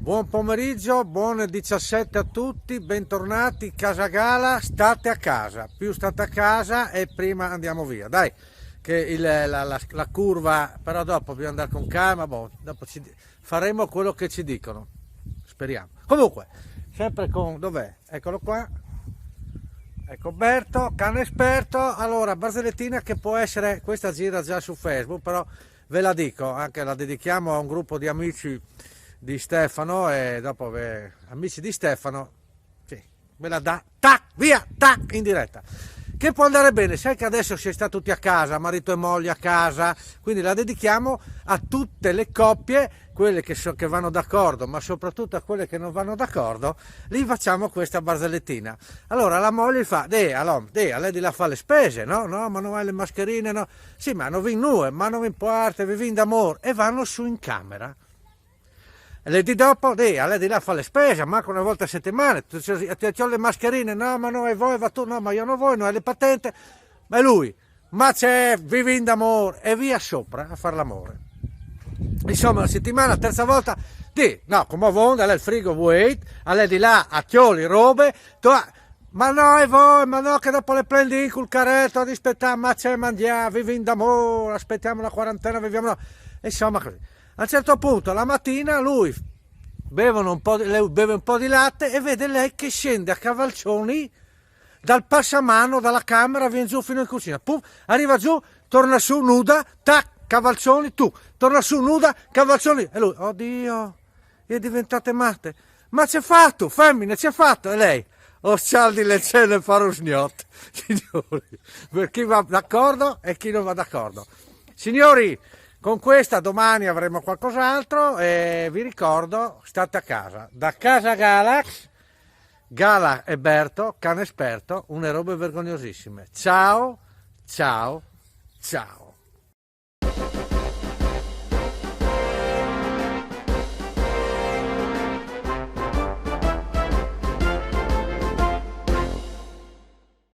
Buon pomeriggio, buon 17 a tutti, bentornati, Casa Gala, state a casa, più state a casa e prima andiamo via, dai, che la curva, però dopo bisogna andare con calma, dopo faremo quello che ci dicono, speriamo. Comunque, sempre con, dov'è? Eccolo qua, ecco Berto, cane esperto. Allora, barzellettina che può essere, questa gira già su Facebook, però ve la dico, anche la dedichiamo a un gruppo di amici di Stefano e dopo amici di Stefano, sì, me la dà, tac, via, tac, in diretta, che può andare bene. Sai che adesso si sta tutti a casa, marito e moglie a casa, quindi la dedichiamo a tutte le coppie, quelle che vanno d'accordo, ma soprattutto a quelle che non vanno d'accordo, li facciamo questa barzellettina. Allora la moglie fa, a lei di là fa le spese, no, ma non hai le mascherine, no, sì, ma non vin nue, ma non importa, vi vin d'amore, e vanno su in camera. E le di dopo, a lei di là fa le spese, manco una volta a settimana, c'ho le mascherine, no, ma non hai voi, va tu, no, ma io non voglio, non hai le patente, ma lui, ma c'è, vivin d'amore, e via sopra a far l'amore. Insomma, la settimana, terza volta, no, come vonda, lei il frigo, wait, a lei di là, a chioli, robe, ma no, e voi, ma no, che dopo le prendi col carretto ad aspettare, ma c'è, mandiamo, vivin d'amore, aspettiamo la quarantena, viviamo, no. Insomma, così. A un certo punto, la mattina, lui lei beve un po' di latte e vede lei che scende a cavalcioni dal passamano, dalla camera, viene giù fino in cucina. Pum, arriva giù, torna su nuda, tac, cavalcioni, tu, torna su nuda, cavalcioni. E lui, oddio, è diventate matte. Ma c'è fatto, femmine, c'è fatto. E lei, scialdi le cene e fare un sgnot. Signori, per chi va d'accordo e chi non va d'accordo. Signori, con questa domani avremo qualcos'altro e vi ricordo, state a casa. Da Casa Galax, Gala e Berto, cane esperto, une robe vergognosissime. Ciao, ciao, ciao.